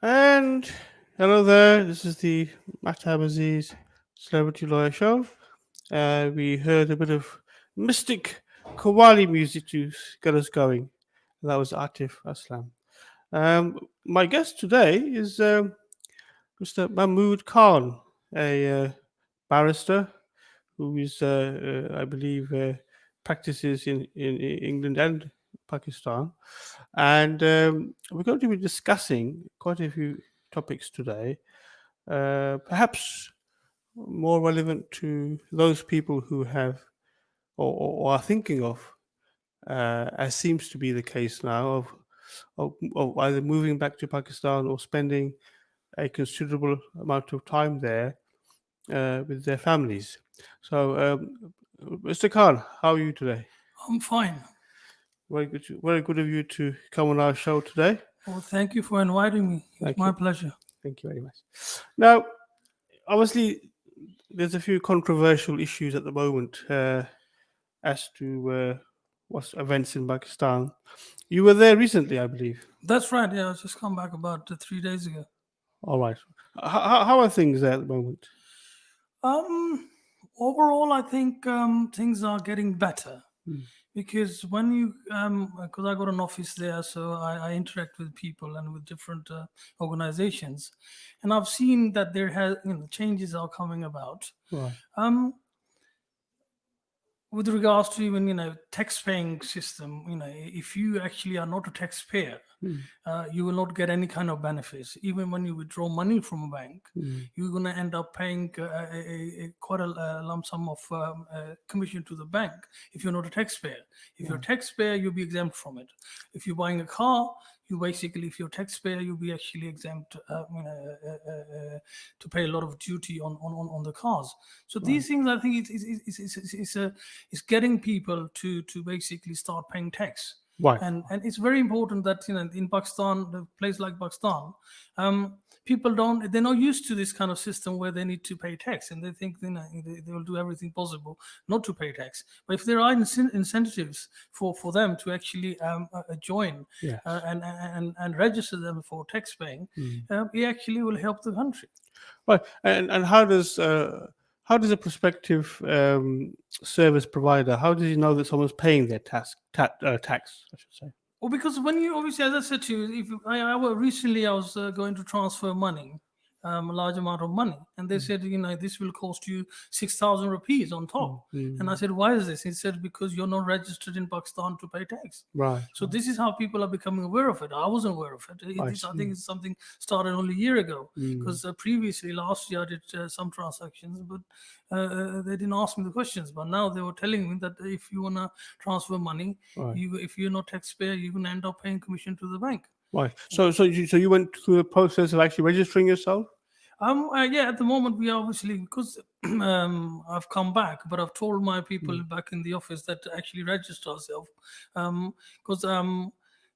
And hello there, this is the Mahtab Aziz Celebrity Lawyer Show. We heard a bit of mystic Qawwali music to get us going. That was Atif Aslam. My guest today is Mr. Mahmood Khan, a barrister who is, I believe, practices in England and Pakistan. And we're going to be discussing quite a few topics today, perhaps more relevant to those people who have or are thinking of, as seems to be the case now, of either moving back to Pakistan or spending a considerable amount of time there with their families. So, Mr. Khan, how are you today? I'm fine. Very good of you to come on our show today. Well, thank you for inviting me. It's Thank you. my pleasure. Thank you very much. Now, obviously, there's a few controversial issues at the moment as to what's events in Pakistan. You were there recently, I believe. That's right. Yeah, I just come back about 3 days ago. All right. How are things there at the moment? Um, Overall, I think things are getting better Mm. because when you, because I got an office there, so I interact with people and with different organizations, and I've seen that there has, changes are coming about. Right. Um, with regards to even tax paying system, if you actually are not a taxpayer, Mm. you will not get any kind of benefits. Even when you withdraw money from a bank, Mm. you're going to end up paying quite a lump sum of commission to the bank if you're not a taxpayer. If you're a Right. taxpayer, you'll be exempt from it. If you're buying a car, you basically, if you're a taxpayer, you'll be actually exempt to pay a lot of duty on the cars. So Right. these things, I think, it's getting people to basically start paying tax. Right. And it's very important that in Pakistan, the place like Pakistan, people they're not used to this kind of system where they need to pay tax, and they think they will do everything possible not to pay tax. But if there are incentives for them to actually join Yes. and register them for tax paying, Mm. it actually will help the country. Right. And how does a prospective service provider, how does he know that someone's paying their tax? I should say. Well, because when you obviously, as I said to you, if recently I was going to transfer money, a large amount of money, and they Mm. said, this will cost you 6,000 rupees on top. Mm. And I Mm. said, why is this? He said, because you're not registered in Pakistan to pay tax. Right. So Right. this is how people are becoming aware of it. I wasn't aware of it. I This, I think, see. is something started only a year ago. Mm. Because previously, last year, I did some transactions, but they didn't ask me the questions. But now they were telling me that if you wanna transfer money, Right. if you're not taxpayer, you're gonna end up paying commission to the bank. Right. So you went through the process of actually registering yourself? Yeah, at the moment we are obviously because I've come back, but I've told my people Mm. back in the office that to actually register ourselves. Because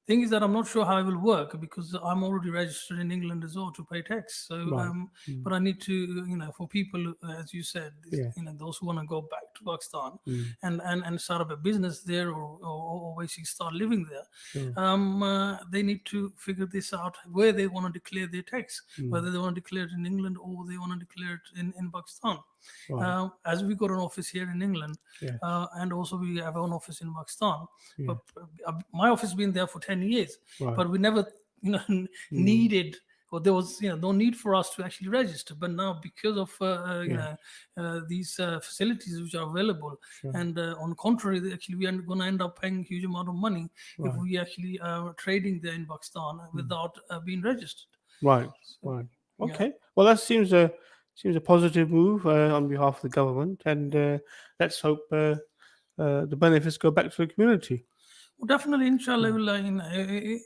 thing is that I'm not sure how it will work because I'm already registered in England as well to pay tax. So, Right. Mm. but I need to, for people, as you said, Yeah. those who want to go back to Pakistan Mm. and start up a business there or basically start living there, Sure. they need to figure this out where they want to declare their tax, Mm. whether they want to declare it in England or they want to declare it in Pakistan. Right. As we got an office here in England, Yes. and also we have an office in Pakistan. Yeah. But my office has been there for 10 years, Right. but we never, Mm. needed or there was no need for us to actually register. But now because of Yeah. these facilities which are available, Sure. and on contrary, actually we are going to end up paying a huge amount of money if Right. we actually are trading there in Pakistan Mm. without being registered. Right. So, Right. yeah. Okay. Well, that seems a positive move on behalf of the government, and let's hope the benefits go back to the community. Well, definitely, inshallah, Mm.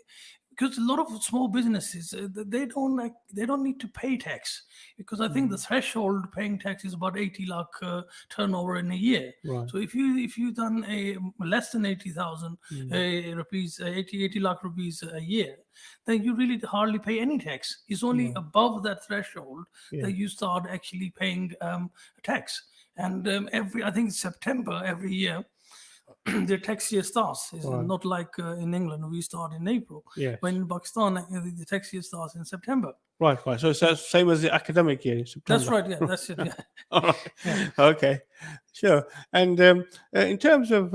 because a lot of small businesses they don't need to pay tax because I think the Mm. threshold paying tax is about 80 lakh turnover in a year. Right. So if you done a less than 80,000 Mm. rupees, 80 lakh rupees a year, then you really hardly pay any tax. It's only Right. above that threshold Yeah. that you start actually paying tax. And every I think September every year their tax year starts. It's Right. not like in England, we start in April. Yes. But in Pakistan, the tax year starts in September. Right. Right. So it's the same as the academic year in That's September. right. Yeah, that's it. Yeah. All right. Yeah. Okay. Sure. And in terms of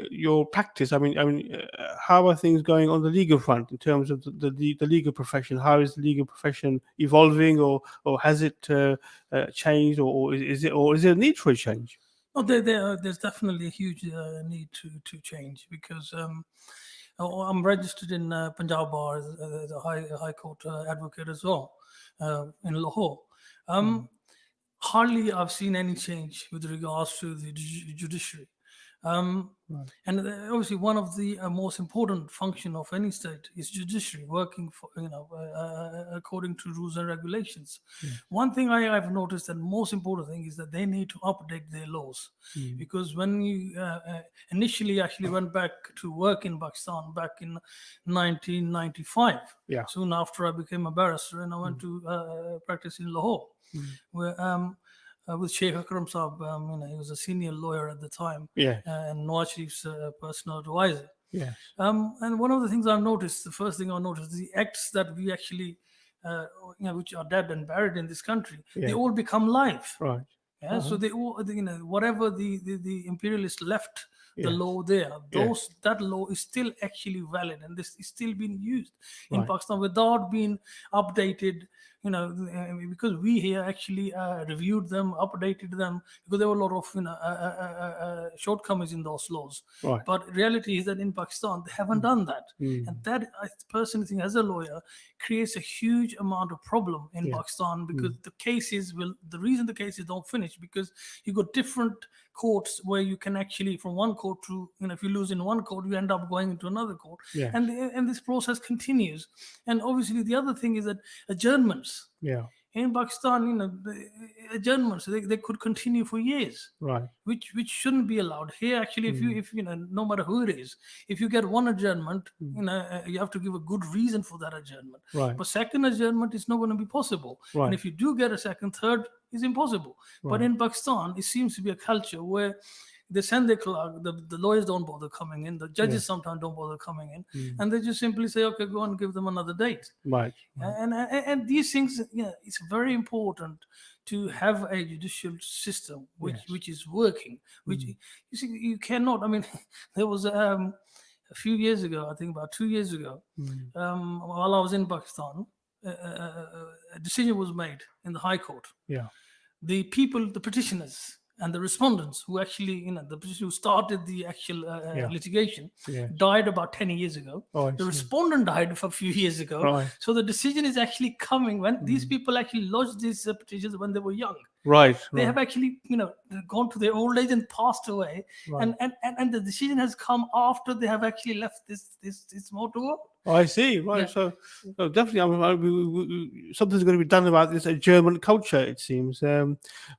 your practice, how are things going on the legal front in terms of the legal profession? How is the legal profession evolving, or has it changed, or is there a need for a change? No, there's definitely a huge need to change because I'm registered in Punjab Bar as a high court advocate as well in Lahore. Um, Hardly I've seen any change with regards to the judiciary. Um, Right. and obviously, one of the most important function of any state is judiciary, working for according to rules and regulations. Yeah. One thing I've noticed, and most important thing, is that they need to update their laws, because when you initially actually went back to work in Pakistan back in 1995, Yeah. soon after I became a barrister, and I went to practice in Lahore, where with Sheikh Akram Saab, he was a senior lawyer at the time, Yes. and Nawaz Sharif's personal advisor. Yes. And one of the things I've noticed, the first thing I noticed, the acts that we actually, which are dead and buried in this country, they Yeah. all become live. Right. Yeah, so they all, whatever the imperialists left the Yes. law there, Yes. that law is still actually valid, and this is still being used in Right. Pakistan without being updated. Because we here actually reviewed them, updated them, because there were a lot of shortcomings in those laws. Right. But reality is that in Pakistan they haven't done that, and that I personally think, as a lawyer, creates a huge amount of problem in Yeah. Pakistan, because the reason the cases don't finish, because you got different courts where you can actually, from one court to, if you lose in one court, you end up going into another court. Yes. And this process continues. And obviously the other thing is that adjournments Yeah. in Pakistan, the adjournments, they could continue for years, Right. which shouldn't be allowed. Here actually, if no matter who it is, if you get one adjournment, you have to give a good reason for that adjournment. Right. But second adjournment is not going to be possible. Right. And if you do get a second, third is impossible. But Right. in Pakistan, it seems to be a culture where they send their clerk, the lawyers don't bother coming in, the judges sometimes don't bother coming in, and they just simply say, okay, go and give them another date. Right. And these things, it's very important to have a judicial system which is working. Which you see, you cannot. I mean, there was a few years ago, I think about 2 years ago, while I was in Pakistan, a decision was made in the High Court. Yeah. The people, the petitioners, and the respondents who actually, the petitioner who started the actual litigation, Yes. died about 10 years ago. Oh, I The see. respondent died a few years ago. Right. So the decision is actually coming when these people actually lodged these petitions when they were young. Right. They Right. have actually, gone to their old age and passed away, Right. and the decision has come after they have actually left this mortal world. Oh, I see. Right. Yeah. So definitely, something's going to be done about this German culture. It seems,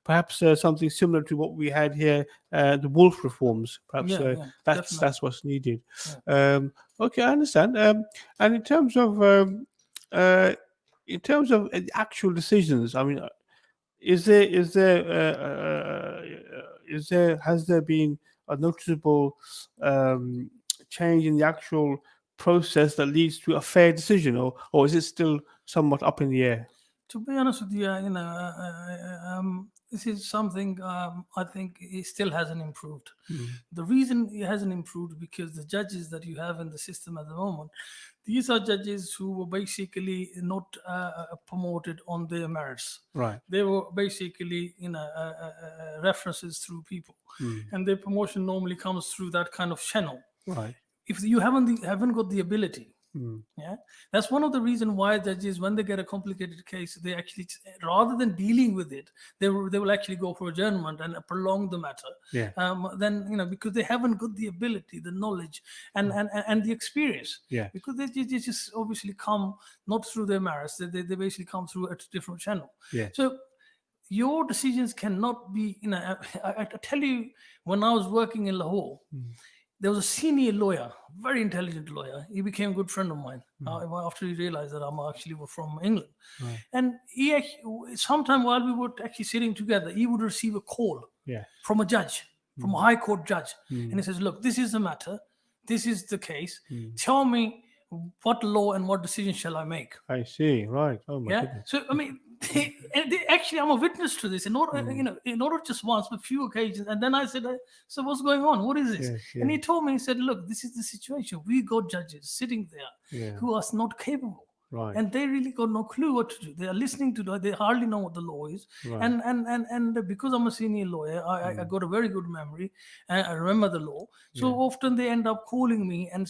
perhaps something similar to what we had here, the wolf reforms. Perhaps Definitely. that's what's needed. Okay, I understand. And in terms of actual decisions, I mean, has there been a noticeable change in the actual process that leads to a fair decision, or is it still somewhat up in the air? To be honest with you, this is something I think it still hasn't improved. The reason it hasn't improved because the judges that you have in the system at the moment, these are judges who were basically not promoted on their merits. Right. They were basically, references through people, and their promotion normally comes through that kind of channel. Right. If you haven't got the ability, that's one of the reasons why judges, when they get a complicated case, they actually, rather than dealing with it, they will actually go for adjournment and prolong the matter. Yeah. Then because they haven't got the ability, the knowledge, and the experience. Yeah. Because they just obviously come not through their merits. They basically come through a different channel. Yeah. So your decisions cannot be. I tell you, when I was working in Lahore, there was a senior lawyer, very intelligent lawyer. He became a good friend of mine after he realized that I'm actually from England. Right. And he sometime while we were actually sitting together, he would receive a call Yeah. from a judge. from a high court judge, and he says, "Look, this is the matter. This is the case. Tell me what law and what decision shall I make?" I see. Right. Oh my Yeah. goodness. So I mean, actually, I'm a witness to this. In order, not just once, but few occasions. And then I said, "So what's going on? What is this?" Yes, And he yes. told me, he said, "Look, this is the situation. We got judges sitting there Yeah. who are not capable." Right. And they really got no clue what to do. They are listening to they hardly know what the law is. Right. And because I'm a senior lawyer, I got a very good memory. I remember the law. So often they end up calling me and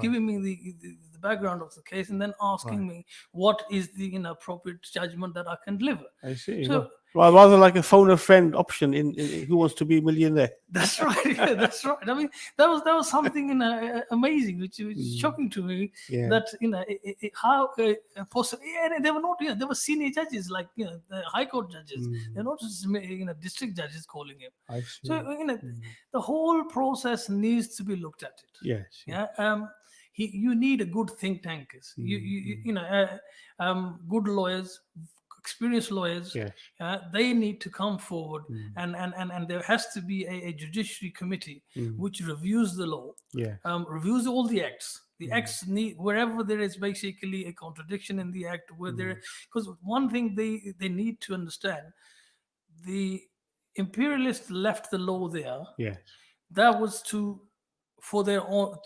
giving me the background of the case, and then asking me what is the appropriate judgment that I can deliver. I see. So Well, rather like a phone a friend option in Who Wants to Be a Millionaire. that's right. Yeah, that's right. I mean, that was something amazing, which was shocking to me. Yeah. That how possible. And they were not. They were senior judges, like the high court judges. They're not just district judges calling him. I see. So the whole process needs to be looked at. It. Yes. Yeah. You need a good think tankers. Good lawyers, experienced lawyers. Yes. They need to come forward, and there has to be a judiciary committee which reviews the law, reviews all the acts. The acts need, wherever there is basically a contradiction in the act, where because one thing they need to understand, the imperialists left the law there. Yes. That was for their own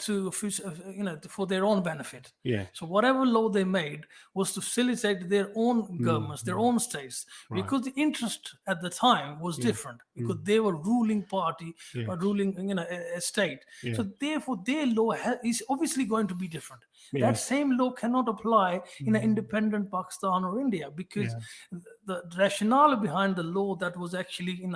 for their own benefit. Yeah. So whatever law they made was to facilitate their own governments, their own states, because the interest at the time was different, because they were ruling party, or ruling a state. So therefore their law is obviously going to be different. That same law cannot apply in an independent Pakistan or India, because the rationale behind the law that was actually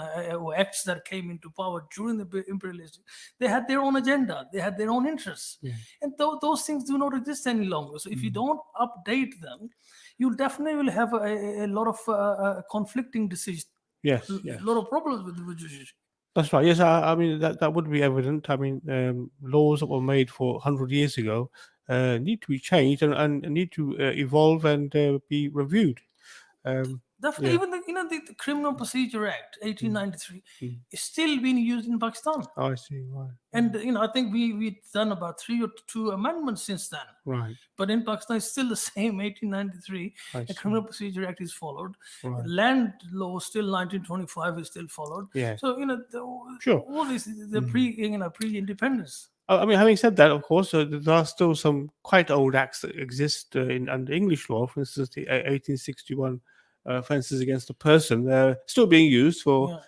acts that came into power during the imperialism, they had their own agenda, they had their own interests, and those things do not exist any longer. So if you don't update them, you'll definitely have a lot of conflicting decisions. Yes. A lot of problems with the judiciary. That's right. Yes, I mean that would be evident. I mean, laws that were made for 100 years ago need to be changed and need to evolve and be reviewed. Definitely, even the Criminal Procedure Act 1893 is still being used in Pakistan. Oh, I see. Right. And I think we've done about 3 or 2 amendments since then. Right. But in Pakistan, it's still the same 1893. The Criminal Procedure Act is followed. Right. Land law still 1925 is still followed. Yeah. So all this the pre-independence. I mean, having said that, of course, there are still some quite old acts that exist under English law. For instance, the 1861 offences against a person, they're still being used for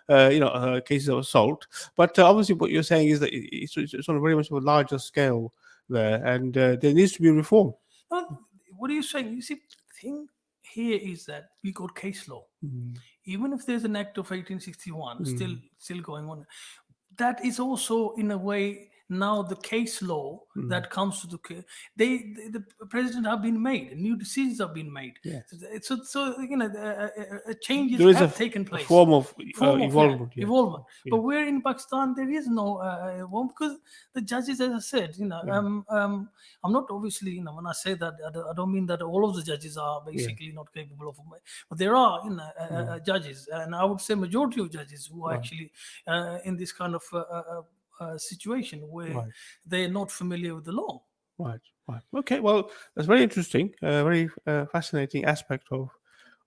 cases of assault. But obviously, what you're saying is that it's on a very much of a larger scale there, and there needs to be reform. What are you saying? You see, the thing here is that we got case law. Even if there's an act of 1861 still going on, that is also in a way now the case law that comes to the president have been made, new decisions have been made. Yes. So changes there is have taken place. A form of evolvement. Evolvement. But where in Pakistan there is no one, because the judges, as I said, I'm not obviously when I say that I don't mean that all of the judges are basically not capable of, but there are judges, and I would say majority of judges who are actually in this kind of situation where they're not familiar with the law. Right. Okay, well, that's very interesting, very fascinating aspect of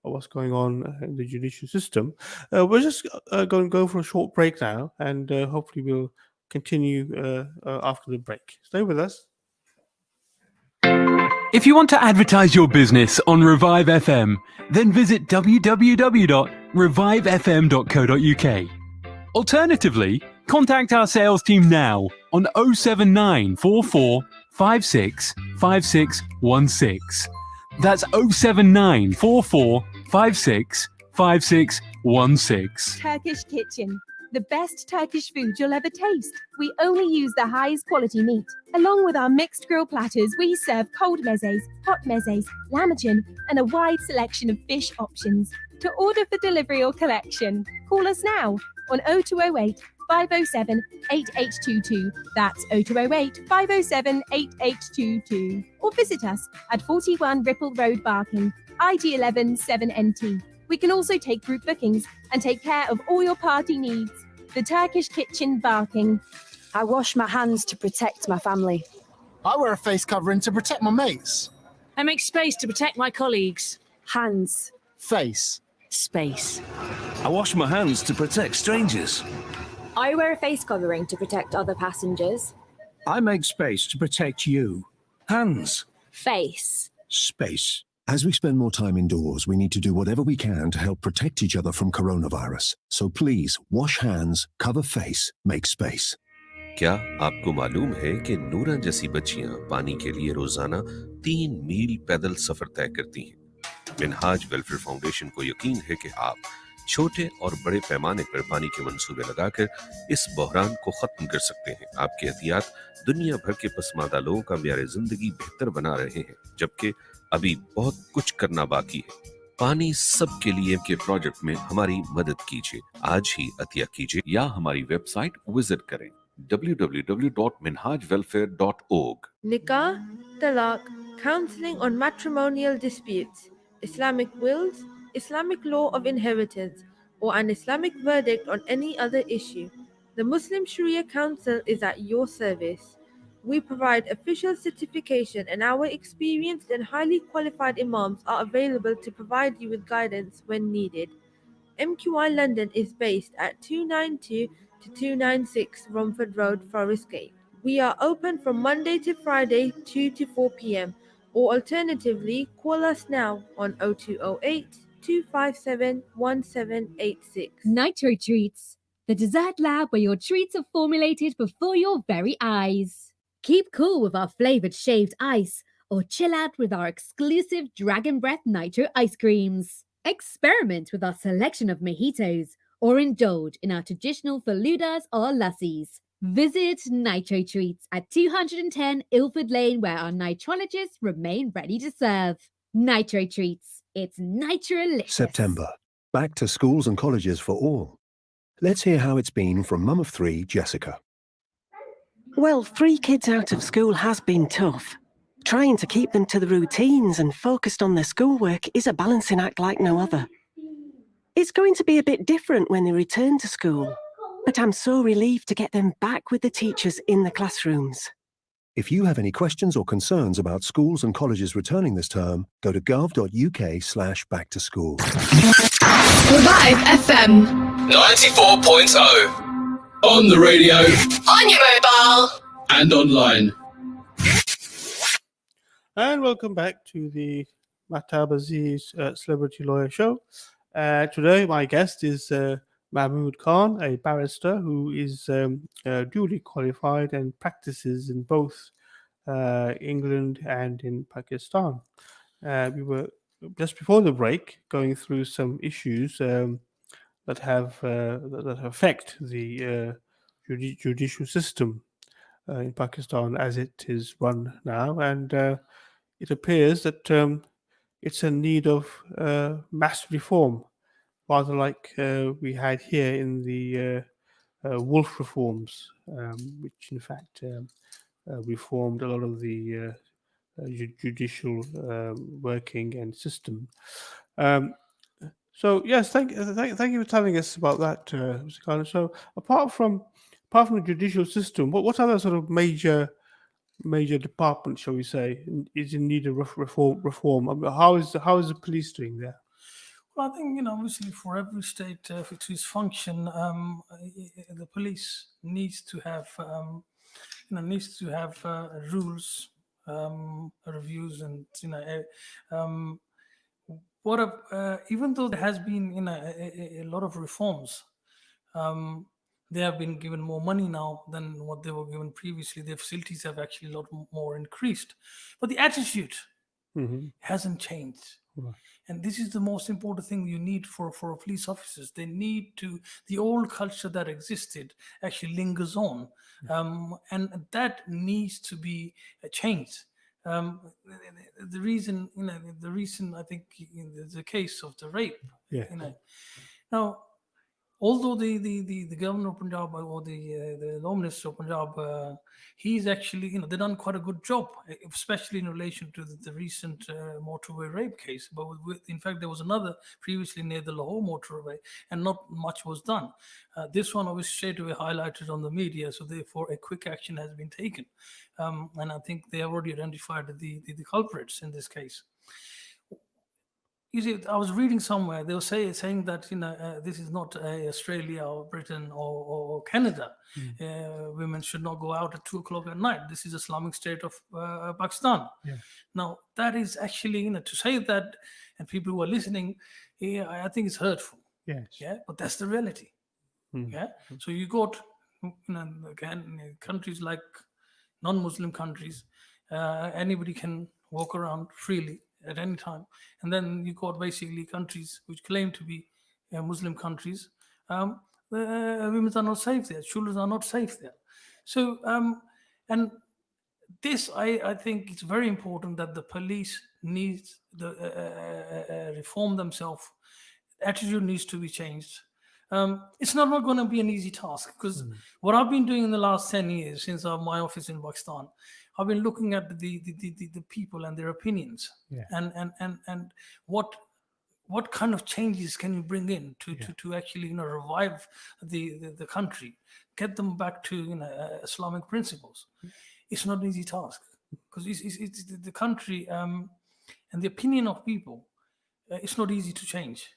what's going on in the judicial system. We're just going to go for a short break now, and hopefully we'll continue after the break. Stay with us. If you want to advertise your business on Revive FM, then visit www.revivefm.co.uk. Alternatively, contact our sales team now on 07944 56 5616. That's 07944 56 5616. Turkish Kitchen. The best Turkish food you'll ever taste. We only use the highest quality meat. Along with our mixed grill platters, we serve cold mezes, hot mezes, lahmacun, and a wide selection of fish options. To order for delivery or collection, call us now on 0208 507 8822. That's 0208 507 8822. Or visit us at 41 Ripple Road, Barking, IG11 7NT. We can also take group bookings and take care of all your party needs. The Turkish kitchen barking. I wash my hands to protect my family. I wear a face covering to protect my mates. I make space to protect my colleagues. Hands. Face. Space. I wash my hands to protect strangers. I wear a face covering to protect other passengers. I make space to protect you. Hands. Face. Space. As we spend more time indoors, we need to do whatever we can to help protect each other from coronavirus. So please, wash hands, cover face, make space. क्या आपको मालूम है कि नूरा जैसी बच्चियां पानी के लिए रोजाना 3 मील पैदल सफर तय करती हैं। मिनहाज वेलफेयर फाउंडेशन को यकीन है कि आप छोटे और बड़े पैमाने पर पानी के मंसूबे लगाकर इस बहरान को खत्म कर सकते हैं। आपके एहतियात दुनिया भर के पसमानदा लोगों का म्यार जिंदगी बेहतर बना रहे हैं, जबकि अभी बहुत कुछ करना बाकी है। पानी सबके लिए के प्रोजेक्ट में हमारी मदद कीजिए। आज ही अतिया कीजिए या हमारी वेबसाइट विजिट करें www.minhajwelfare.org। Nikah, talaq, counseling on matrimonial disputes, Islamic wills, Islamic law of inheritance, or an Islamic verdict on any other issue. The Muslim Sharia Council is at your service. We provide official certification, and our experienced and highly qualified imams are available to provide you with guidance when needed. MQI London is based at 292 to 296 Romford Road, Forest Gate. We are open from Monday to Friday, 2 to 4 p.m. or alternatively, call us now on 0208 257 1786. Nitro Treats, the dessert lab where your treats are formulated before your very eyes. Keep cool with our flavoured shaved ice or chill out with our exclusive Dragon Breath Nitro ice creams. Experiment with our selection of mojitos or indulge in our traditional faludas or lassies. Visit Nitro Treats at 210 Ilford Lane, where our nitrologists remain ready to serve. Nitro Treats, it's nitrolicious. September. Back to schools and colleges for all. Let's hear how it's been from Mum of 3, Jessica. Well, 3 kids out of school has been tough. Trying to keep them to the routines and focused on their schoolwork is a balancing act like no other. It's going to be a bit different when they return to school, but I'm so relieved to get them back with the teachers in the classrooms. If you have any questions or concerns about schools and colleges returning this term, go to gov.uk/backtoschool. Revive FM 94.0 on the radio, on your mobile, and online. And welcome back to the Mahtab Aziz Celebrity Lawyer Show. Today, my guest is Mahmood Khan, a barrister who is duly qualified and practices in both England and in Pakistan. We were just before the break going through some issues that affect the judicial system in Pakistan as it is run now, and it appears that it's in need of mass reform, rather like we had here in the Wolf reforms, which in fact reformed a lot of the judicial working and system. So yes, thank you for telling us about that, Mr. Khan. So apart from the judicial system, what other sort of major department, shall we say, is in need of reform? I mean, how is the police doing there? Well, I think, obviously for every state to function, the police needs to have rules, reviews, and even though there has been a lot of reforms, they have been given more money now than what they were given previously. Their facilities have actually a lot more increased, but the attitude hasn't changed. Right. And this is the most important thing you need for police officers. They need to, the old culture that existed actually lingers on, and that needs to be changed. The reason, I think, in the case of the rape, Yeah. Now, although the governor of Punjab or the Law Minister of Punjab, he's actually, they've done quite a good job, especially in relation to the recent motorway rape case. But in fact, there was another previously near the Lahore motorway, and not much was done. This one was straight away highlighted on the media, so therefore a quick action has been taken. And I think they have already identified the culprits in this case. You see, I was reading somewhere, they were saying that, this is not Australia or Britain or Canada. Women should not go out at 2 o'clock at night. This is Islamic State of Pakistan. Yeah. Now, that is actually, to say that, and people who are listening, I think it's hurtful. Yes. Yeah, but that's the reality. Yeah. So you got, again, countries like non-Muslim countries, anybody can walk around freely at any time. And then you got basically countries which claim to be Muslim countries. Women are not safe there. Children are not safe there. So, and this, I think it's very important that the police needs the reform themselves. Attitude needs to be changed. It's not going to be an easy task, because what I've been doing in the last 10 years since my office in Pakistan, I've been looking at the people and their opinions, and what kind of changes can you bring in to actually revive the country, get them back to Islamic principles. It's not an easy task, because it's the country and the opinion of people. It's not easy to change.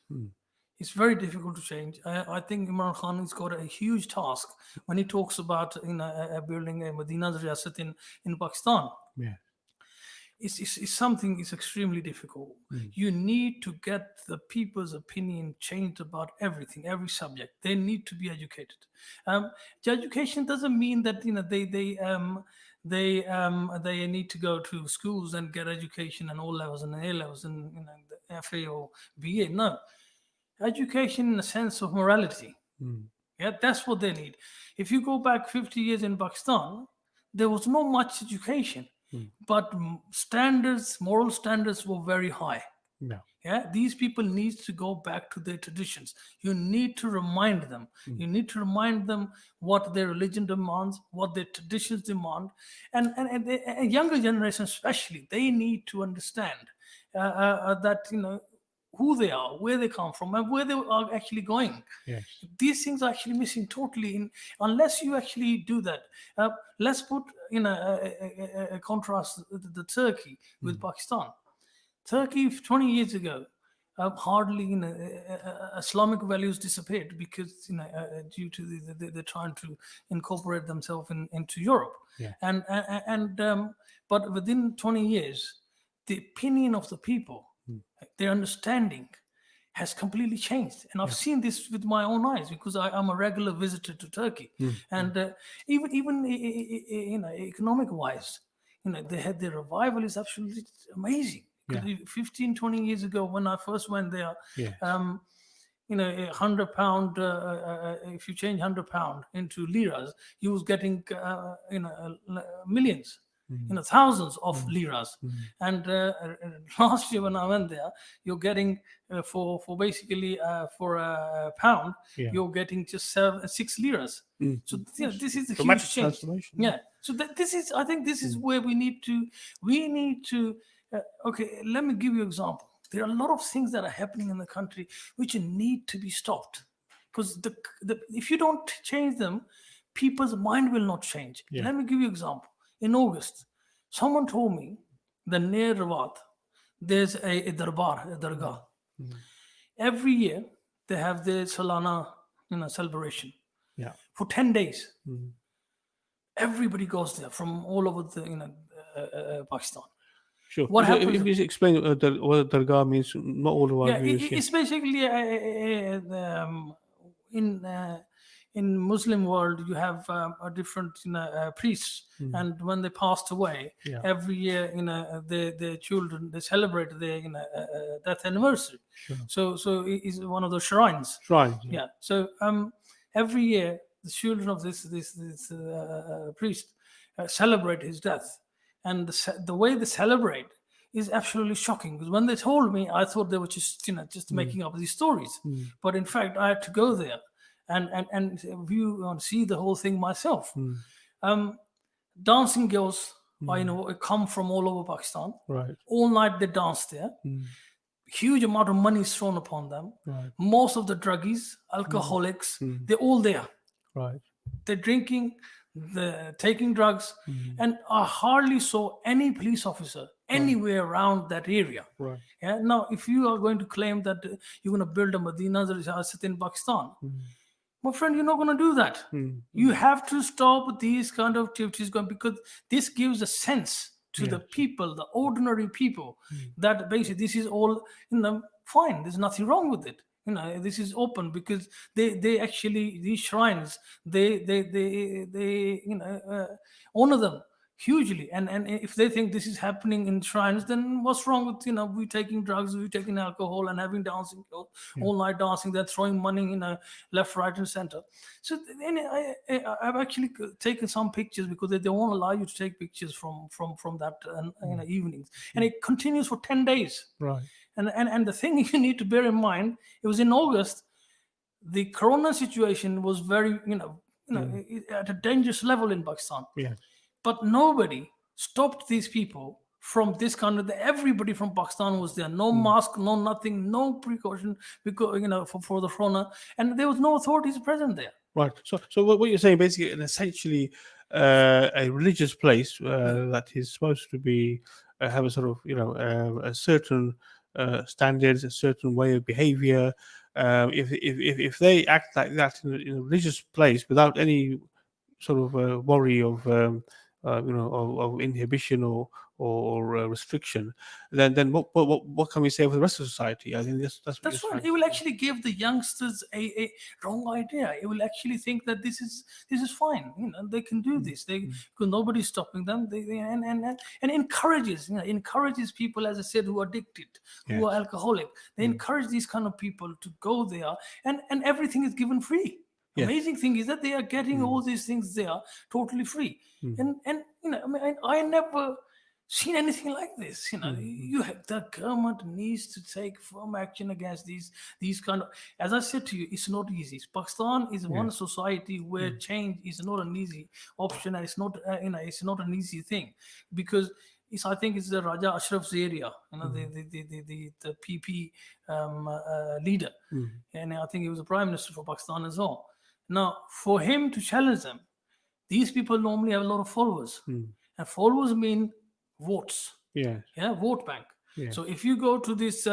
It's very difficult to change. I think Imran Khan has got a huge task when he talks about building a Madina's Riyasat in Pakistan. Yeah. It's something, it's extremely difficult. You need to get the people's opinion changed about everything, every subject. They need to be educated. The education doesn't mean that they need to go to schools and get education and O levels and A levels and the FA or BA. No. Education in the sense of morality. Yeah, that's what they need. If you go back 50 years in Pakistan, there was not much education, but moral standards were very high. No. Yeah, these people need to go back to their traditions. You need to remind them. You need to remind them what their religion demands, what their traditions demand, and the younger generation especially. They need to understand that who they are, where they come from, and where they are actually going. Yes. These things are actually missing totally. Unless you actually do that. Let's put a contrast the Turkey with Pakistan. Turkey 20 years ago, hardly Islamic values disappeared because due to they're trying to incorporate themselves into Europe. Yeah. And but within 20 years, the opinion of the people, their understanding has completely changed. And I've seen this with my own eyes because I'm a regular visitor to Turkey. And even economic wise, their revival is absolutely amazing. 15, 20 years ago when I first went there, £100, if you change £100 into liras, you was getting, millions. Thousands of liras. And last year when I went there, you're getting for basically for a pound, you're getting just 6 liras. So this is a huge change. Yeah. So this is, I think this is where we need to. Okay, let me give you an example. There are a lot of things that are happening in the country which need to be stopped, because if you don't change them, people's mind will not change. Let me give you an example. In August, someone told me that near Rawat, there's a dargah. Every year, they have their Salana celebration. Yeah. For 10 days. Everybody goes there from all over Pakistan. Sure. What happens? If you explain what dargah means, not all of our viewers. It's basically in Muslim world, you have a different priests, and when they passed away, every year their children, they celebrate their death anniversary. Sure. So it is one of those shrines. Yeah. So every year the children of this priest celebrate his death, and the way they celebrate is absolutely shocking. Because when they told me, I thought they were just making up these stories, but in fact I had to go there. and view and see the whole thing myself. Dancing girls, come from all over Pakistan. Right. All night they dance there. Huge amount of money is thrown upon them. Right. Most of the druggies, alcoholics, they're all there. Right. They're drinking, they're taking drugs, and I hardly saw any police officer anywhere around that area. Right. Yeah. Now, if you are going to claim that you're going to build a Medina in Pakistan, my friend, you're not going to do that. You have to stop these kind of activities going, because this gives a sense to the people, the ordinary people, that basically this is all fine. There's nothing wrong with it. This is open, because they actually, these shrines, they honor them hugely, and if they think this is happening in shrines, then what's wrong with we taking drugs, we taking alcohol, and having dancing all night dancing? They're throwing money left, right, and center. So I've actually taken some pictures, because they won't allow you to take pictures from that evenings, and it continues for 10 days. Right. And the thing you need to bear in mind, it was in August. The corona situation was very at a dangerous level in Pakistan. Yeah. But nobody stopped these people from this kind of. Everybody from Pakistan was there. No mask, no nothing, no precaution, because for the corona, and there was no authorities present there. Right. So what you're saying, basically, and essentially, a religious place that is supposed to be have a sort of a certain standards, a certain way of behavior. If they act like that in a religious place without any sort of worry of of inhibition or restriction, then what can we say for the rest of society? I think that's right. It will actually give the youngsters a wrong idea. It will actually think that this is fine. They can do this. Because nobody's stopping them. And encourages people, as I said, who are addicted, who are alcoholic. They encourage these kind of people to go there, and everything is given free. Amazing thing is that they are getting all these things there totally free. And I never seen anything like this. The government needs to take firm action against these kind of. As I said to you, it's not easy. Pakistan is one society where change is not an easy option, and it's not it's not an easy thing, because I think it's the Raja Ashraf's area, the PP leader, and I think he was the Prime Minister for Pakistan as well. Now, for him to challenge them, these people normally have a lot of followers, and followers mean votes. Vote bank. So if you go to this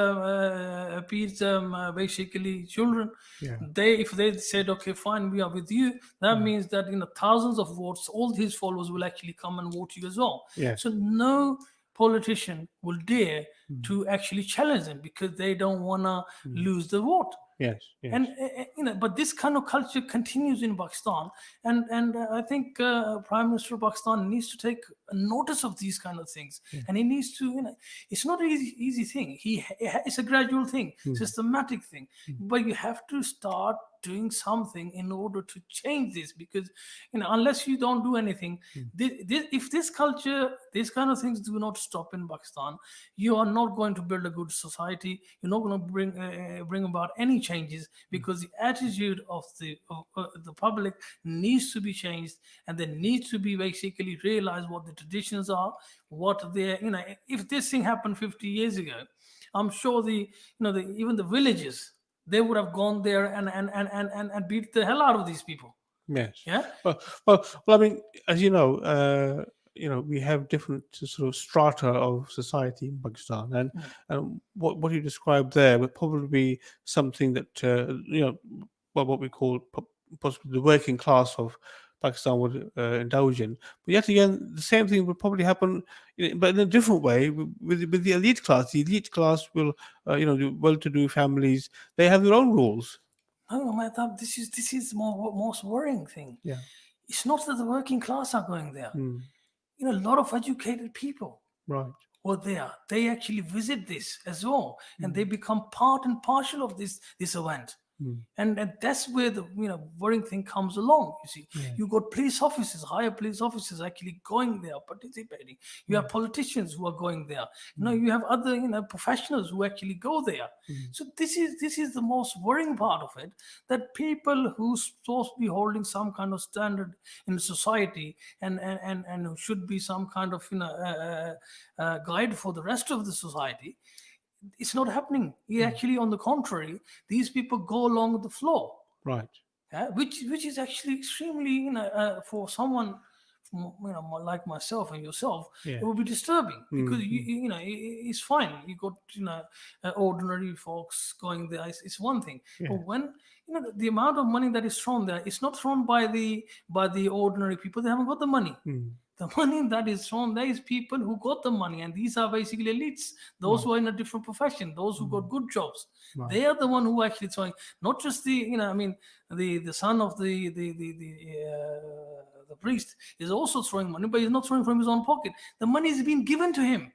basically children, if they said, okay, fine, we are with you, that means that thousands of votes, all these followers will actually come and vote you as well. So no politician will dare to actually challenge them, because they don't want to lose the vote. And but this kind of culture continues in Pakistan, and I think Prime Minister of Pakistan needs to take notice of these kind of things, and he needs to. It's not an easy thing. It's a gradual thing, systematic thing, but you have to start doing something in order to change this, because unless you don't do anything, if this culture, these kind of things do not stop in Pakistan, you are not going to build a good society. You're not going to bring about any changes, because the attitude of the public needs to be changed, and they need to be basically realize what the traditions are, what they if this thing happened 50 years ago, I'm sure even the villages, they would have gone there and beat the hell out of these people. Yes. Yeah. Well. I mean, as you know, we have different sort of strata of society in Pakistan, and what you described there would probably be something that what we call possibly the working class of Pakistan would indulge in. But yet again, the same thing would probably happen, but in a different way with the elite class. The elite class will, the well-to-do families, they have their own rules. No, Mahtab, this is most worrying thing. It's not that the working class are going there. A lot of educated people were there. They actually visit this as well, and they become part and partial of this event. And that's where the worrying thing comes along. You see, you got police officers, higher police officers actually going there, participating. You have politicians who are going there. You have other professionals who actually go there. So this is the most worrying part of it, that people who supposed to be holding some kind of standard in society and who should be some kind of guide for the rest of the society. It's not happening. Actually, on the contrary, these people go along the flow, right? Which is actually extremely, for someone, like myself and yourself, it would be disturbing because it's fine. You got ordinary folks going there. It's one thing, but when the amount of money that is thrown there, it's not thrown by the ordinary people. They haven't got the money. The money that is thrown there is people who got the money, and these are basically elites, those who are in a different profession, those who got good jobs. They are the one who actually throwing, not just the son of the priest is also throwing money, but he's not throwing from his own pocket. The money is being given to him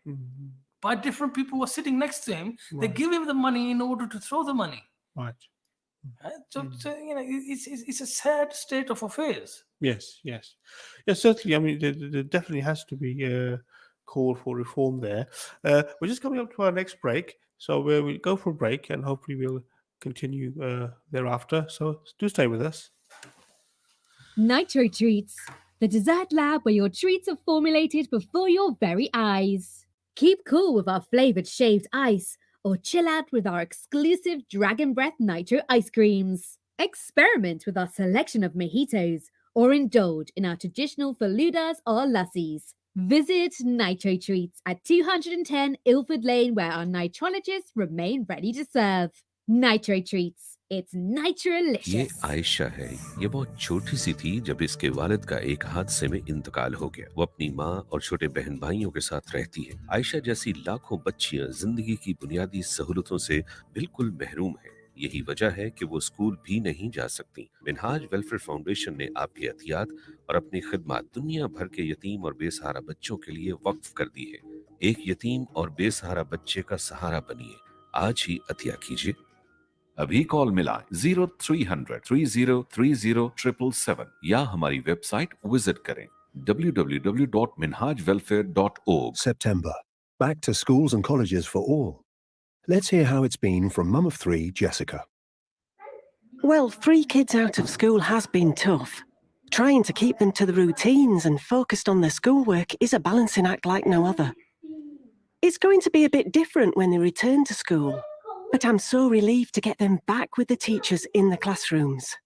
by different people who are sitting next to him. They give him the money in order to throw the money. Right. So it's a sad state of affairs. Yes, certainly. I mean, there definitely has to be a call for reform there. We're just coming up to our next break, so we'll go for a break, and hopefully we'll continue thereafter. So do stay with us. Nitro Treats, the dessert lab where your treats are formulated before your very eyes. Keep cool with our flavoured shaved ice, or chill out with our exclusive Dragon Breath Nitro ice creams. Experiment with our selection of mojitos, or indulge in our traditional faludas or lassies. Visit Nitro Treats at 210 Ilford Lane, where our nitrologists remain ready to serve. Nitro Treats. It's ये nitrolicious. Ayesha है। ये बहुत छोटी सी थी जब इसके वालिद का एक हादसे में इंतकाल हो गया। वो अपनी माँ और छोटे बहन भाइयों के साथ रहती है। आयशा जैसी लाखों बच्चियां जिंदगी की बुनियादी सहूलतों से बिल्कुल महरूम हैं। यही वजह है कि वो स्कूल भी नहीं जा सकती। मिनहाज वेलफेयर फाउंडेशन ने आपकी एहतियात और अपनी खिदमत दुनिया भर के यतीम और बेसहारा बच्चों के लिए वक्फ कर दी है। एक यतीम और बेसहारा बच्चे का सहारा बनिए। आज ही अतिया कीजिए। अभी कॉल मिला 0300 3030 या हमारी वेबसाइट विजिट करें www.minhajwelfare.org. September. Back to schools and colleges for all. Let's hear how it's been from Mum of 3, Jessica. Well, 3 kids out of school has been tough. Trying to keep them to the routines and focused on their schoolwork is a balancing act like no other. It's going to be a bit different when they return to school, but I'm so relieved to get them back with the teachers in the classrooms.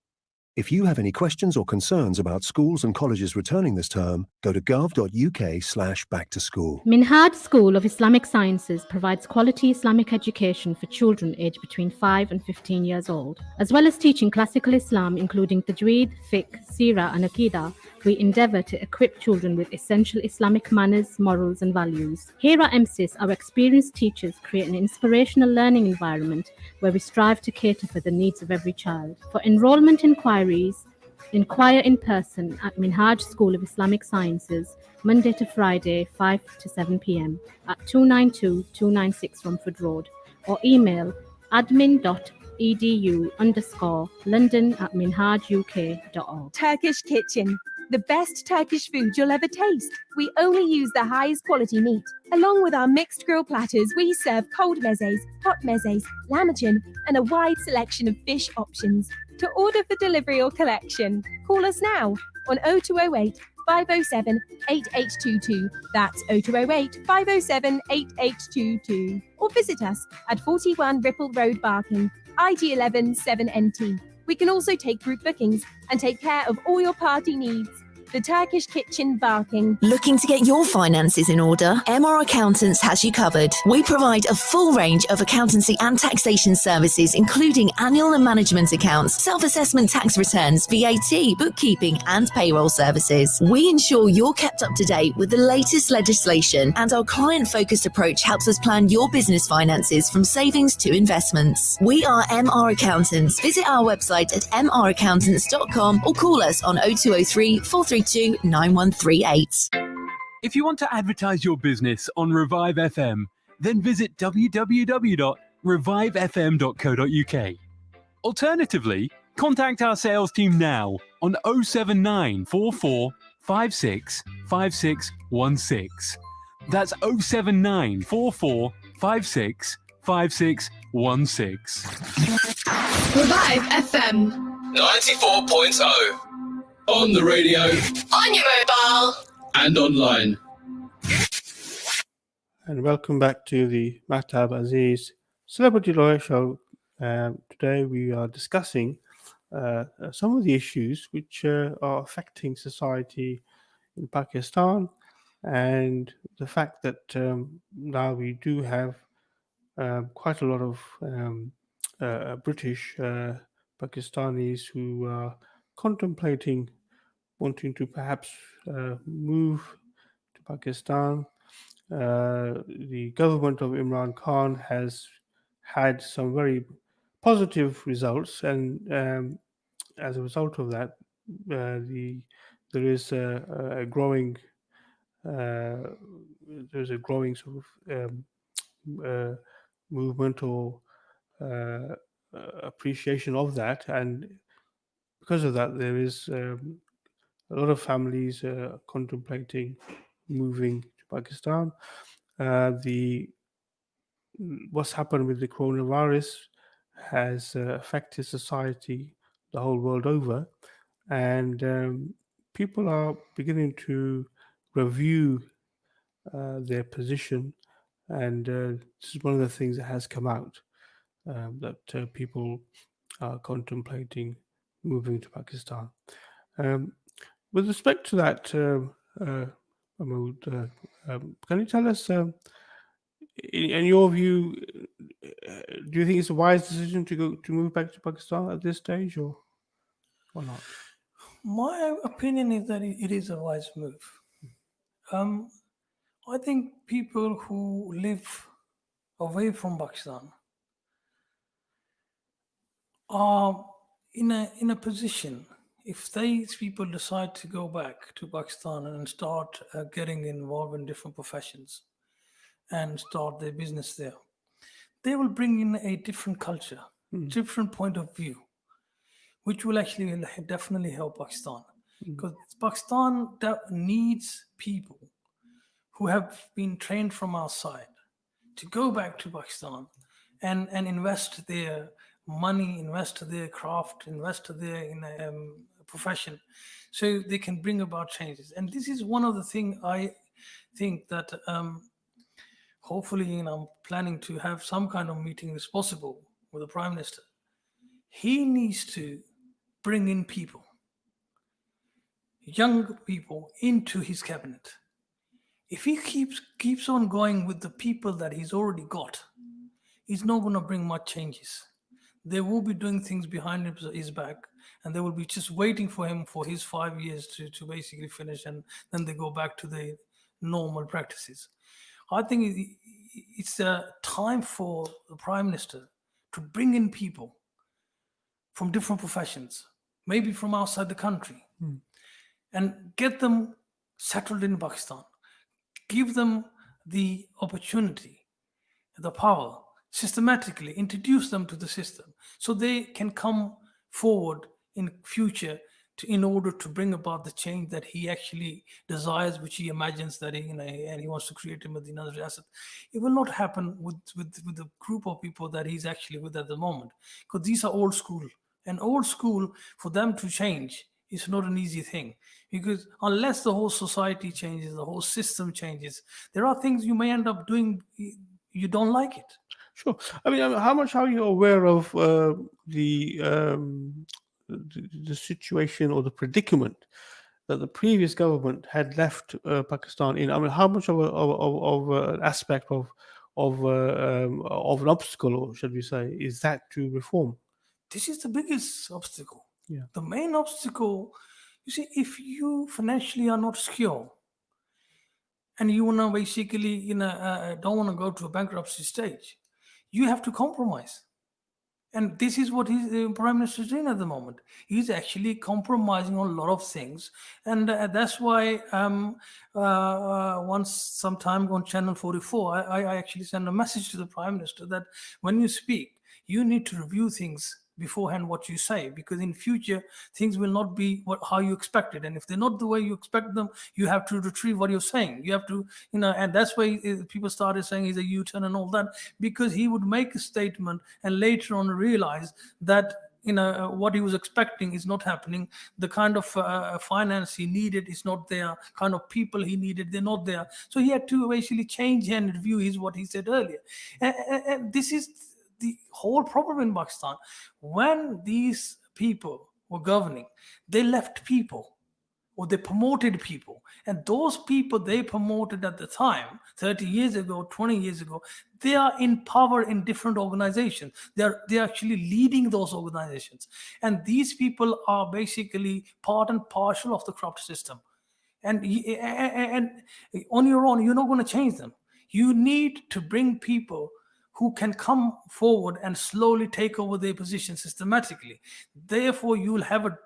If you have any questions or concerns about schools and colleges returning this term, go to gov.uk/back-to-school. Minhaj School of Islamic Sciences provides quality Islamic education for children aged between 5 and 15 years old. As well as teaching classical Islam, including Tajweed, Fiqh, Seerah and Aqidah, we endeavour to equip children with essential Islamic manners, morals and values. Here at MSIS, our experienced teachers create an inspirational learning environment where we strive to cater for the needs of every child. For enrolment inquiries, inquire in person at Minhaj School of Islamic Sciences, Monday to Friday, 5 to 7 p.m. at 292-296 Romford Road, or email admin.edu_London@minhajuk.org. Turkish Kitchen, the best Turkish food you'll ever taste. We only use the highest quality meat. Along with our mixed grill platters, we serve cold mezes, hot mezes, lamachin, and a wide selection of fish options. To order for delivery or collection, call us now on 0208 507 8822. That's 0208 507 8822. Or visit us at 41 Ripple Road, Barking, IG11 7NT. We can also take group bookings and take care of all your party needs. The Turkish Kitchen, Barking. Looking to get your finances in order? MR Accountants has you covered. We provide a full range of accountancy and taxation services, including annual and management accounts, self-assessment tax returns, VAT, bookkeeping and payroll services. We ensure you're kept up to date with the latest legislation, and our client-focused approach helps us plan your business finances from savings to investments. We are MR Accountants. Visit our website at mraccountants.com or call us on 0203 432 9138. If you want to advertise your business on Revive FM, then visit www.revivefm.co.uk. Alternatively, contact our sales team now on 07944 56 5616. That's 07944 56 5616. Revive FM. 94.0. On the radio. On your mobile. And online. And welcome back to the Mahtab Aziz Celebrity Lawyer Show. Today we are discussing some of the issues which are affecting society in Pakistan, and the fact that now we do have quite a lot of British Pakistanis who are contemplating wanting to perhaps move to Pakistan. The government of Imran Khan has had some very positive results, and as a result of that, there is a growing there's a growing sort of movement or appreciation of that, and because of that, there is a lot of families contemplating moving to Pakistan. What's happened with the coronavirus has affected society the whole world over, and people are beginning to review their position, and this is one of the things that has come out, that people are contemplating moving to Pakistan. With respect to that, Mahmood, can you tell us, in your view, do you think it's a wise decision to move back to Pakistan at this stage, or not? My opinion is that it is a wise move. I think people who live away from Pakistan are in a position, if these people decide to go back to Pakistan and start getting involved in different professions and start their business there, they will bring in a different culture, different point of view, which will actually definitely help Pakistan. Because Pakistan needs people who have been trained from outside to go back to Pakistan and invest their money, invest their craft, invest their profession, so they can bring about changes. And this is one of the things I think that hopefully, I'm planning to have some kind of meeting as possible with the Prime Minister. He needs to bring in people, young people, into his cabinet. If he keeps on going with the people that he's already got, he's not going to bring much changes. They will be doing things behind his back, and they will be just waiting for him for his 5 years to basically finish, and then they go back to the normal practices. I think it's a time for the Prime Minister to bring in people from different professions, maybe from outside the country, and get them settled in Pakistan. Give them the opportunity, the power, systematically introduce them to the system so they can come forward in future in order to bring about the change that he actually desires, which he imagines that and he wants to create in Medina Riyasat. It will not happen with the group of people that he's actually with at the moment, because these are old school, and old school, for them to change, is not an easy thing, because unless the whole society changes, the whole system changes, there are things you may end up doing, you don't like it. Sure. I mean, how much are you aware of the situation or the predicament that the previous government had left Pakistan in? I mean, how much of an aspect of an obstacle, or should we say, is that to reform? This is the biggest obstacle. Yeah. The main obstacle, you see, if you financially are not secure, and you want to basically, don't want to go to a bankruptcy stage, you have to compromise. And this is what the Prime Minister is doing at the moment. He's actually compromising on a lot of things. And that's why sometime on Channel 44, I actually sent a message to the Prime Minister that when you speak, you need to review things beforehand what you say, because in future things will not be how you expect it, and if they're not the way you expect them, you have to retrieve what you're saying. You have to, and that's why people started saying he's a U-turn and all that, because he would make a statement and later on realize that what he was expecting is not happening. The kind of finance he needed is not there. Kind of people he needed, they're not there. So he had to basically change and review what he said earlier. And this is the whole problem in Pakistan. When these people were governing, they left people, or they promoted people, and those people they promoted at the time, 30 years ago, 20 years ago, they are in power in different organizations. They're actually leading those organizations, and these people are basically part and parcel of the corrupt system. And on your own, you're not going to change them. You need to bring people who can come forward and slowly take over their position systematically. Therefore, you will have a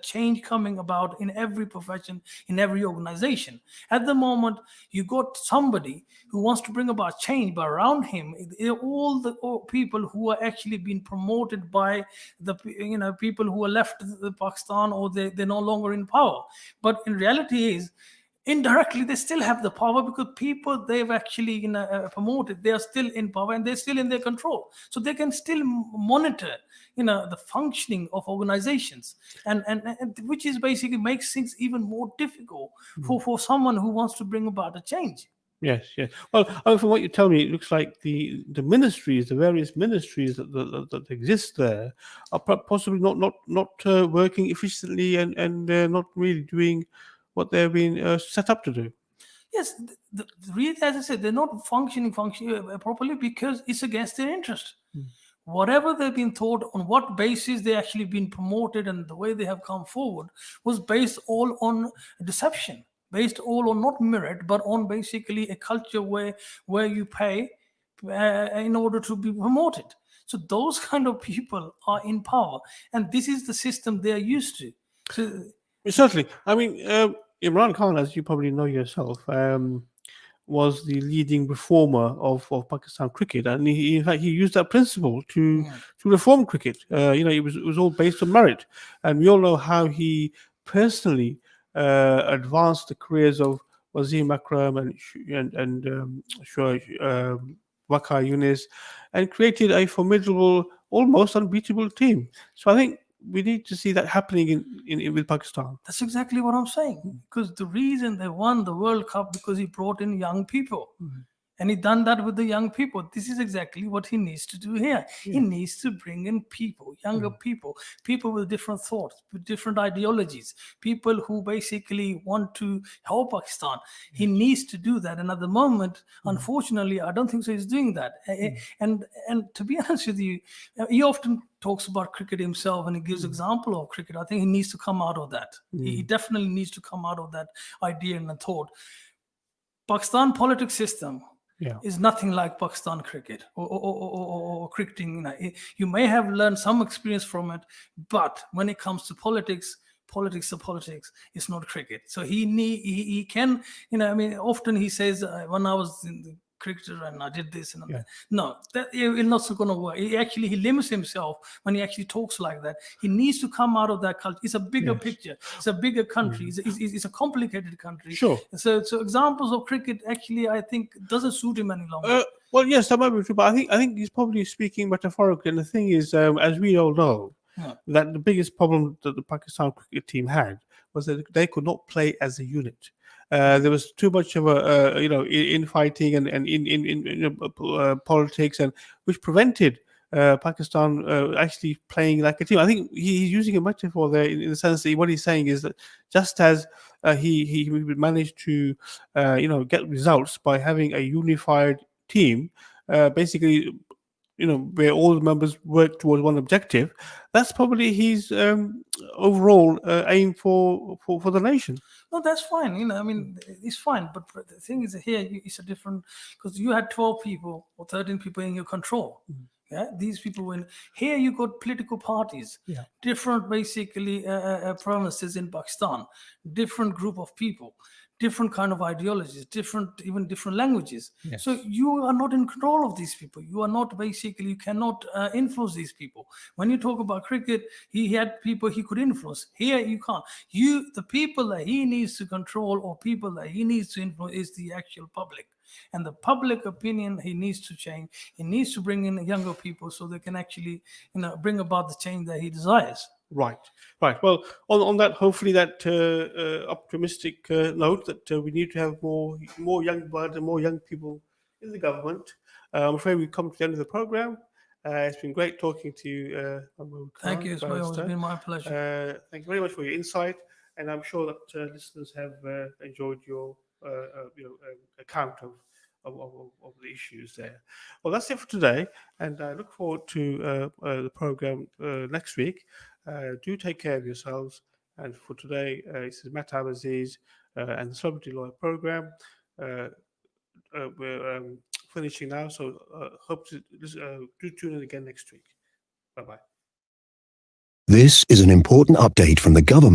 change coming about in every profession, in every organization. At the moment, you got somebody who wants to bring about change, but around him, all the people who are actually being promoted by the people who are left Pakistan, or they're no longer in power. But in reality is, indirectly they still have the power, because people they've actually promoted, they are still in power and they're still in their control, so they can still monitor the functioning of organizations, and which is basically makes things even more difficult for someone who wants to bring about a change. Yes. Well, from what you tell me, it looks like the ministries, the various ministries that exist there, are possibly not working efficiently, and they're not really doing what they've been set up to do. Yes, really, as I said, they're not functioning properly because it's against their interest. Whatever they've been taught, on what basis they actually been promoted, and the way they have come forward was based all on deception, based all on not merit, but on basically a culture where you pay in order to be promoted. So those kind of people are in power, and this is the system they are used to. So, certainly, I mean, Imran Khan, as you probably know yourself, was the leading reformer of Pakistan cricket, and in fact he used that principle to reform cricket. It was all based on merit, and we all know how he personally advanced the careers of Wasim Akram and Waqar Yunis, and created a formidable, almost unbeatable team. So I think we need to see that happening in with Pakistan. That's exactly what I'm saying. Because the reason they won the World Cup, because he brought in young people. And he done that with the young people. This is exactly what he needs to do here. He needs to bring in people, younger people with different thoughts, with different ideologies, people who basically want to help Pakistan. He needs to do that. And at the moment, unfortunately, I don't think so he's doing that. And to be honest with you, he often talks about cricket himself, and he gives example of cricket. I think he needs to come out of that. He definitely needs to come out of that idea and thought. Pakistan politics system is nothing like Pakistan cricket or cricketing. You may have learned some experience from it, but when it comes to politics are politics. It's not cricket. So he can, often he says, when I was in the cricketer and I did this and that. No, that it's not going to work. He limits himself when he actually talks like that. He needs to come out of that culture. It's a bigger picture. It's a bigger country. It's a complicated country. Sure. So examples of cricket actually, I think, doesn't suit him any longer. Well, yes, that might be true, but I think he's probably speaking metaphorically. And the thing is, as we all know, that the biggest problem that the Pakistan cricket team had was that they could not play as a unit. There was too much of a infighting and in politics, and which prevented Pakistan actually playing like a team. I think he's using a metaphor there in the sense that what he's saying is that just as he managed to get results by having a unified team, basically, where all the members work towards one objective, that's probably his overall aim for the nation. No, that's fine. It's fine. But the thing is, here it's a different, because you had 12 people or 13 people in your control. Yeah, these people win. Here you got political parties, different basically provinces in Pakistan, different group of people, different kind of ideologies, even different languages. Yes. So you are not in control of these people. You are not basically, you cannot influence these people. When you talk about cricket, he had people he could influence. Here you can't. The people that he needs to control or people that he needs to influence is the actual public. And the public opinion he needs to change. He needs to bring in younger people so they can actually, bring about the change that he desires. Right. Well, on that, hopefully that optimistic note that we need to have more young blood and more young people in the government. I'm afraid we've come to the end of the program. It's been great talking to you. Thank you. It's been my pleasure. Thank you very much for your insight, and I'm sure that listeners have enjoyed your account of the issues there. Well, that's it for today, and I look forward to the program next week. Do take care of yourselves. And for today, this is Mahtab Aziz and the Celebrity Lawyer program. We're finishing now, so hope to do tune in again next week. Bye-bye. This is an important update from the government.